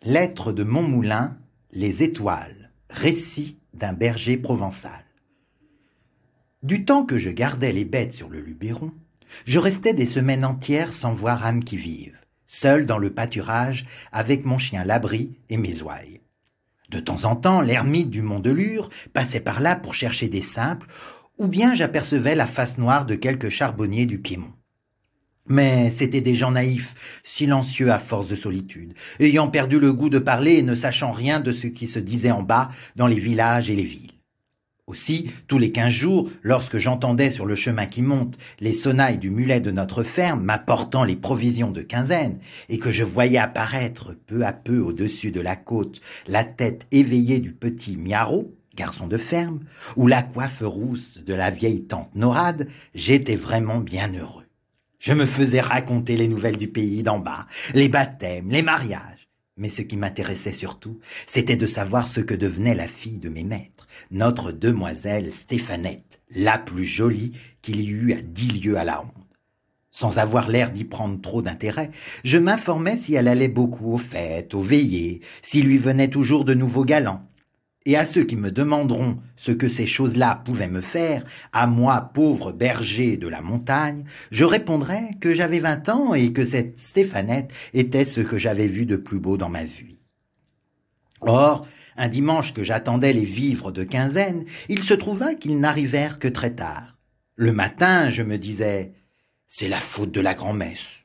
Lettre de Montmoulin, Les Étoiles, récit d'un berger provençal. Du temps que je gardais les bêtes sur le Luberon, je restais des semaines entières sans voir âme qui vive, seul dans le pâturage avec mon chien Labri et mes ouailles. De temps en temps, l'ermite du Mont de Lure passait par là pour chercher des simples, ou bien j'apercevais la face noire de quelques charbonniers du Piémont. Mais c'étaient des gens naïfs, silencieux à force de solitude, ayant perdu le goût de parler et ne sachant rien de ce qui se disait en bas dans les villages et les villes. Aussi, tous les 15 jours, lorsque j'entendais sur le chemin qui monte les sonnailles du mulet de notre ferme m'apportant les provisions de quinzaine, et que je voyais apparaître peu à peu au-dessus de la côte la tête éveillée du petit Miarro, garçon de ferme, ou la coiffe rousse de la vieille tante Norade, j'étais vraiment bien heureux. Je me faisais raconter les nouvelles du pays d'en bas, les baptêmes, les mariages. Mais ce qui m'intéressait surtout, c'était de savoir ce que devenait la fille de mes maîtres, notre demoiselle Stéphanette, la plus jolie qu'il y eût à 10 lieues à la ronde. Sans avoir l'air d'y prendre trop d'intérêt, je m'informais si elle allait beaucoup aux fêtes, aux veillées, s'il lui venait toujours de nouveaux galants. Et à ceux qui me demanderont ce que ces choses-là pouvaient me faire, à moi, pauvre berger de la montagne, je répondrai que j'avais 20 ans et que cette Stéphanette était ce que j'avais vu de plus beau dans ma vie. Or, un dimanche que j'attendais les vivres de quinzaine, il se trouva qu'ils n'arrivèrent que très tard. Le matin, je me disais « c'est la faute de la grand-messe ».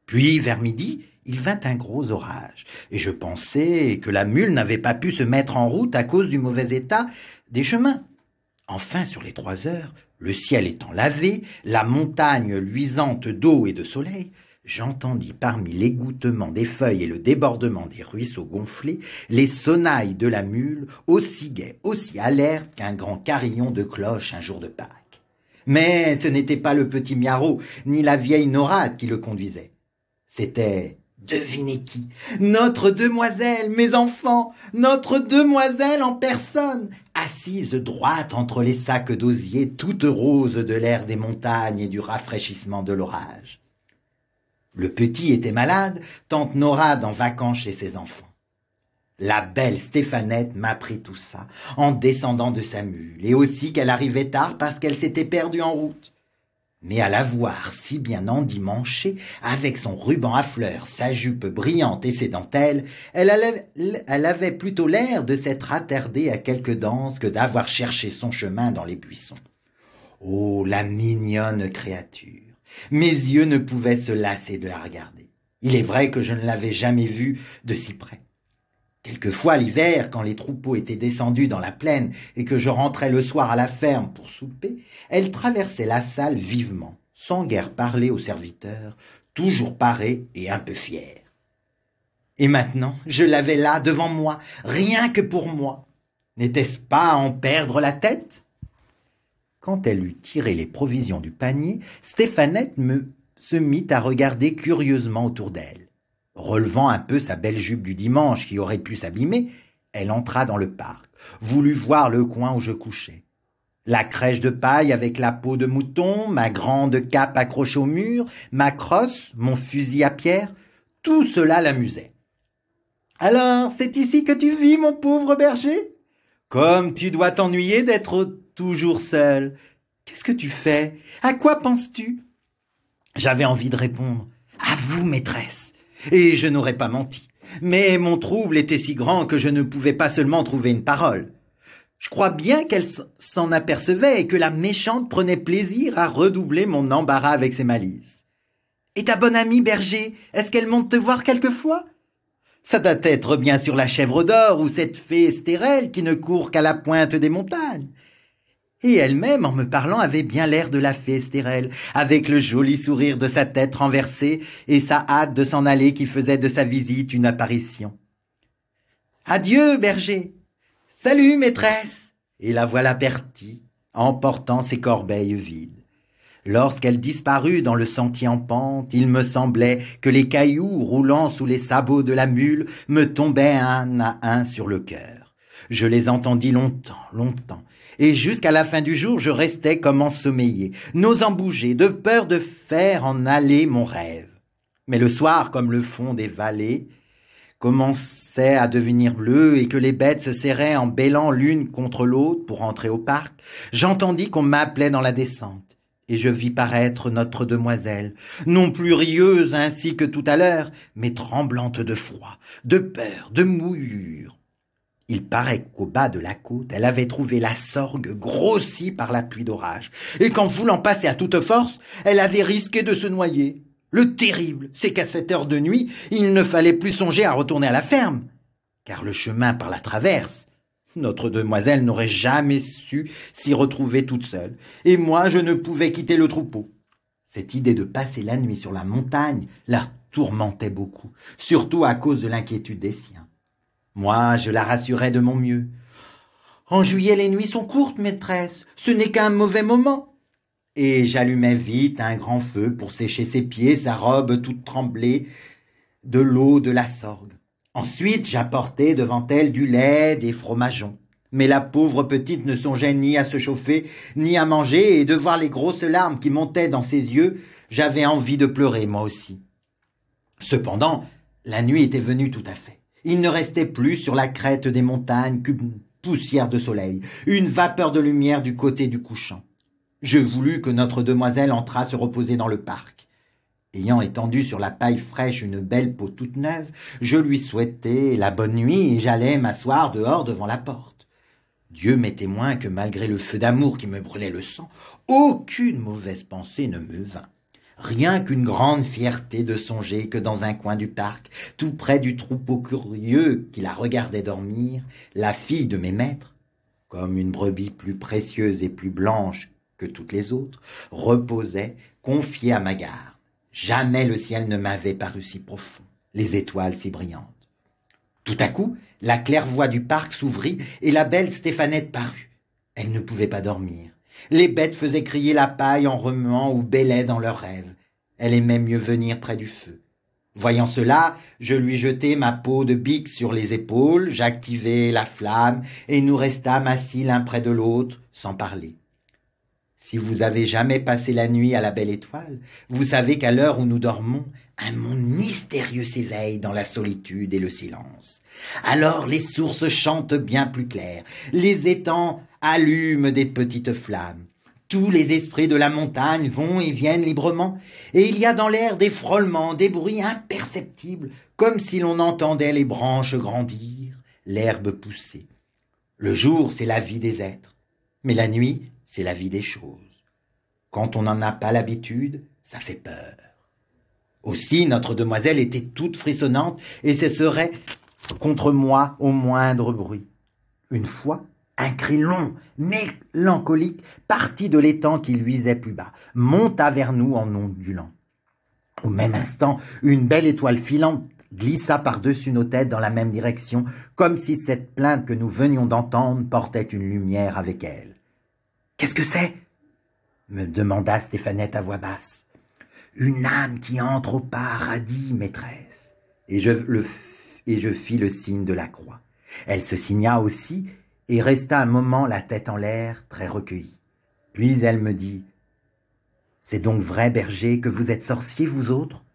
Puis, vers midi, il vint un gros orage, et je pensais que la mule n'avait pas pu se mettre en route à cause du mauvais état des chemins. Enfin, sur les 3 heures, le ciel étant lavé, la montagne luisante d'eau et de soleil, j'entendis parmi l'égouttement des feuilles et le débordement des ruisseaux gonflés les sonnailles de la mule aussi gaies, aussi alertes qu'un grand carillon de cloche un jour de Pâques. Mais ce n'était pas le petit Miarro ni la vieille Norade qui le conduisaient. C'était, devinez qui? Notre demoiselle, mes enfants, notre demoiselle en personne, assise droite entre les sacs d'osier, toute rose de l'air des montagnes et du rafraîchissement de l'orage. Le petit était malade, tante Norade en vacances chez ses enfants. La belle Stéphanette m'apprit tout ça en descendant de sa mule, et aussi qu'elle arrivait tard parce qu'elle s'était perdue en route. Mais à la voir si bien endimanchée, avec son ruban à fleurs, sa jupe brillante et ses dentelles, elle avait plutôt l'air de s'être attardée à quelque danse que d'avoir cherché son chemin dans les buissons. Oh, la mignonne créature! Mes yeux ne pouvaient se lasser de la regarder. Il est vrai que je ne l'avais jamais vue de si près. Quelquefois, l'hiver, quand les troupeaux étaient descendus dans la plaine et que je rentrais le soir à la ferme pour souper, elle traversait la salle vivement, sans guère parler aux serviteurs, toujours parée et un peu fière. Et maintenant, je l'avais là devant moi, rien que pour moi. N'était-ce pas à en perdre la tête? Quand elle eut tiré les provisions du panier, Stéphanette se mit à regarder curieusement autour d'elle. Relevant un peu sa belle jupe du dimanche qui aurait pu s'abîmer, elle entra dans le parc, voulut voir le coin où je couchais. La crèche de paille avec la peau de mouton, ma grande cape accrochée au mur, ma crosse, mon fusil à pierre, tout cela l'amusait. « Alors, c'est ici que tu vis, mon pauvre berger? Comme tu dois t'ennuyer d'être toujours seul. Qu'est-ce que tu fais? À quoi penses-tu » J'avais envie de répondre « À vous, maîtresse !» Et je n'aurais pas menti. Mais mon trouble était si grand que je ne pouvais pas seulement trouver une parole. Je crois bien qu'elle s'en apercevait et que la méchante prenait plaisir à redoubler mon embarras avec ses malices. « Et ta bonne amie, berger, est-ce qu'elle monte te voir quelquefois? Ça doit être bien sûr la chèvre d'or ou cette fée Estérelle qui ne court qu'à la pointe des montagnes. » Et elle-même, en me parlant, avait bien l'air de la fée Estérelle, avec le joli sourire de sa tête renversée et sa hâte de s'en aller qui faisait de sa visite une apparition. « Adieu, berger !»« Salut, maîtresse !» Et la voilà partie, emportant ses corbeilles vides. Lorsqu'elle disparut dans le sentier en pente, il me semblait que les cailloux roulant sous les sabots de la mule me tombaient un à un sur le cœur. Je les entendis longtemps, et jusqu'à la fin du jour, je restais comme ensommeillé, n'osant bouger, de peur de faire en aller mon rêve. Mais le soir, comme le fond des vallées, commençait à devenir bleu et que les bêtes se serraient en bêlant l'une contre l'autre pour entrer au parc, j'entendis qu'on m'appelait dans la descente. Et je vis paraître notre demoiselle, non plus rieuse ainsi que tout à l'heure, mais tremblante de froid, de peur, de mouillure. Il paraît qu'au bas de la côte, elle avait trouvé la sorgue grossie par la pluie d'orage, et qu'en voulant passer à toute force, elle avait risqué de se noyer. Le terrible, c'est qu'à cette heure de nuit, il ne fallait plus songer à retourner à la ferme, car le chemin par la traverse, notre demoiselle n'aurait jamais su s'y retrouver toute seule, et moi je ne pouvais quitter le troupeau. Cette idée de passer la nuit sur la montagne la tourmentait beaucoup, surtout à cause de l'inquiétude des siens. Moi, je la rassurais de mon mieux. « En juillet, les nuits sont courtes, maîtresse, ce n'est qu'un mauvais moment. » Et j'allumais vite un grand feu pour sécher ses pieds, sa robe toute tremblée de l'eau de la sorgue. Ensuite, j'apportai devant elle du lait, des fromageons. Mais la pauvre petite ne songeait ni à se chauffer, ni à manger, et de voir les grosses larmes qui montaient dans ses yeux, j'avais envie de pleurer, moi aussi. Cependant, la nuit était venue tout à fait. Il ne restait plus sur la crête des montagnes qu'une poussière de soleil, une vapeur de lumière du côté du couchant. Je voulus que notre demoiselle entrât se reposer dans le parc. Ayant étendu sur la paille fraîche une belle peau toute neuve, je lui souhaitai la bonne nuit et j'allai m'asseoir dehors devant la porte. Dieu m'est témoin que malgré le feu d'amour qui me brûlait le sang, aucune mauvaise pensée ne me vint. Rien qu'une grande fierté de songer que dans un coin du parc, tout près du troupeau curieux qui la regardait dormir, la fille de mes maîtres, comme une brebis plus précieuse et plus blanche que toutes les autres, reposait, confiée à ma garde. Jamais le ciel ne m'avait paru si profond, les étoiles si brillantes. Tout à coup, la claire-voie du parc s'ouvrit et la belle Stéphanette parut. Elle ne pouvait pas dormir. Les bêtes faisaient crier la paille en remuant ou bêlaient dans leurs rêves. Elle aimait mieux venir près du feu. Voyant cela, je lui jetai ma peau de bique sur les épaules, j'activai la flamme et nous restâmes assis l'un près de l'autre, sans parler. Si vous avez jamais passé la nuit à la belle étoile, vous savez qu'à l'heure où nous dormons, un monde mystérieux s'éveille dans la solitude et le silence. Alors les sources chantent bien plus clair, les étangs allument des petites flammes. Tous les esprits de la montagne vont et viennent librement, et il y a dans l'air des frôlements, des bruits imperceptibles, comme si l'on entendait les branches grandir, l'herbe pousser. Le jour, c'est la vie des êtres, mais la nuit, c'est la vie des choses. Quand on n'en a pas l'habitude, ça fait peur. Aussi, notre demoiselle était toute frissonnante et se serait contre moi au moindre bruit. Une fois, un cri long, mélancolique, partit de l'étang qui luisait plus bas, monta vers nous en ondulant. Au même instant, une belle étoile filante glissa par-dessus nos têtes dans la même direction, comme si cette plainte que nous venions d'entendre portait une lumière avec elle. « Qu'est-ce que c'est » me demanda Stéphanette à voix basse. « Une âme qui entre au paradis, maîtresse. » Et je fis le signe de la croix. Elle se signa aussi et resta un moment la tête en l'air, très recueillie. Puis elle me dit « C'est donc vrai, berger, que vous êtes sorcier, vous autres ?»«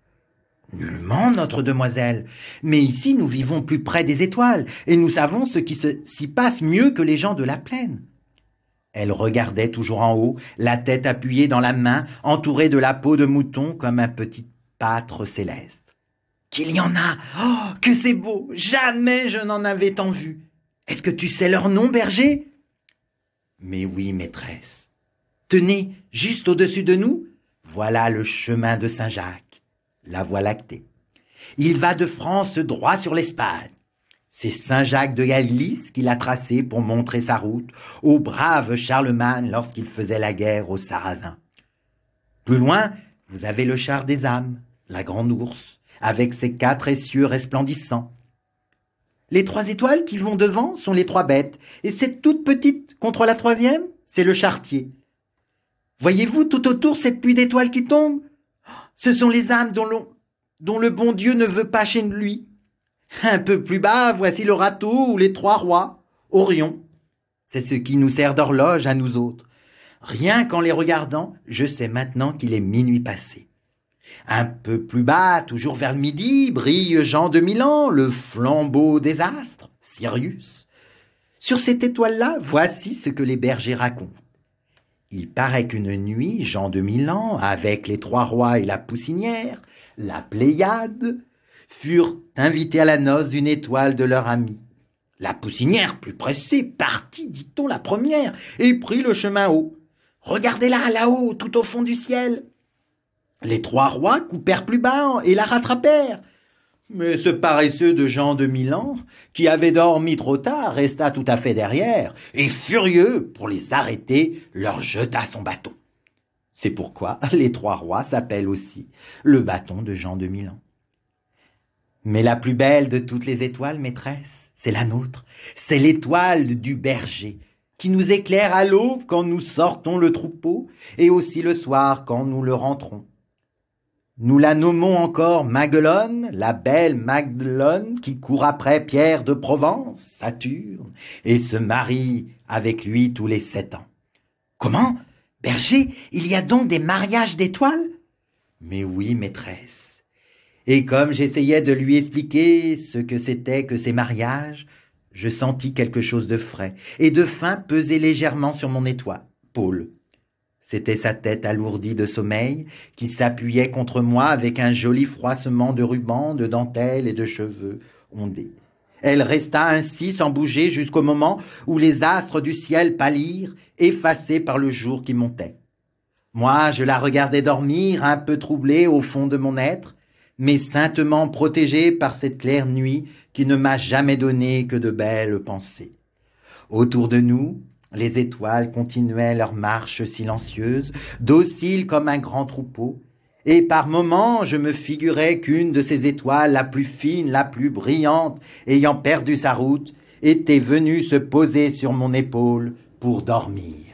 Nullement, notre demoiselle, mais ici nous vivons plus près des étoiles, et nous savons ce qui s'y passe mieux que les gens de la plaine. » Elle regardait toujours en haut, la tête appuyée dans la main, entourée de la peau de mouton comme un petit pâtre céleste. « Qu'il y en a! Oh, que c'est beau! Jamais je n'en avais tant vu! Est-ce que tu sais leur nom, berger? » ?»« Mais oui, maîtresse. Tenez, juste au-dessus de nous, voilà le chemin de Saint-Jacques, la voie lactée. Il va de France droit sur l'Espagne. C'est Saint-Jacques de Galice qui l'a tracé pour montrer sa route au brave Charlemagne lorsqu'il faisait la guerre aux Sarrasins. Plus loin, vous avez le char des âmes, la grande ours, avec ses 4 essieux resplendissants. Les 3 étoiles qui vont devant sont les 3 bêtes, et cette toute petite contre la 3e, c'est le charretier. Voyez-vous tout autour cette pluie d'étoiles qui tombe? Ce sont les âmes dont le bon Dieu ne veut pas chez lui. Un peu plus bas, voici le râteau ou les 3 rois, Orion. C'est ce qui nous sert d'horloge à nous autres. Rien qu'en les regardant, je sais maintenant qu'il est minuit passé. Un peu plus bas, toujours vers le midi, brille Jean de Milan, le flambeau des astres, Sirius. Sur cette étoile-là, voici ce que les bergers racontent. Il paraît qu'une nuit, Jean de Milan, avec les trois rois et la poussinière, la Pléiade, furent invités à la noce d'une étoile de leur ami. La poussinière, plus pressée, partit, dit-on, la première, et prit le chemin haut. Regardez-la, là-haut, tout au fond du ciel. Les trois rois coupèrent plus bas et la rattrapèrent. Mais ce paresseux de Jean de Milan, qui avait dormi trop tard, resta tout à fait derrière, et furieux pour les arrêter, leur jeta son bâton. C'est pourquoi les trois rois s'appellent aussi le bâton de Jean de Milan. Mais la plus belle de toutes les étoiles, maîtresse, c'est la nôtre, c'est l'étoile du berger, qui nous éclaire à l'aube quand nous sortons le troupeau, et aussi le soir quand nous le rentrons. Nous la nommons encore Maguelonne, la belle Maguelonne qui court après Pierre de Provence, Saturne, et se marie avec lui tous les 7 ans. Comment, berger, il y a donc des mariages d'étoiles? Mais oui, maîtresse. Et comme j'essayais de lui expliquer ce que c'était que ces mariages, je sentis quelque chose de frais et de fin peser légèrement sur mon épaule. C'était sa tête alourdie de sommeil qui s'appuyait contre moi avec un joli froissement de rubans, de dentelles et de cheveux ondés. Elle resta ainsi sans bouger jusqu'au moment où les astres du ciel pâlirent, effacés par le jour qui montait. Moi, je la regardais dormir, un peu troublée au fond de mon être, mais saintement protégée par cette claire nuit qui ne m'a jamais donné que de belles pensées. Autour de nous, les étoiles continuaient leur marche silencieuse, dociles comme un grand troupeau, et par moments je me figurais qu'une de ces étoiles, la plus fine, la plus brillante, ayant perdu sa route, était venue se poser sur mon épaule pour dormir.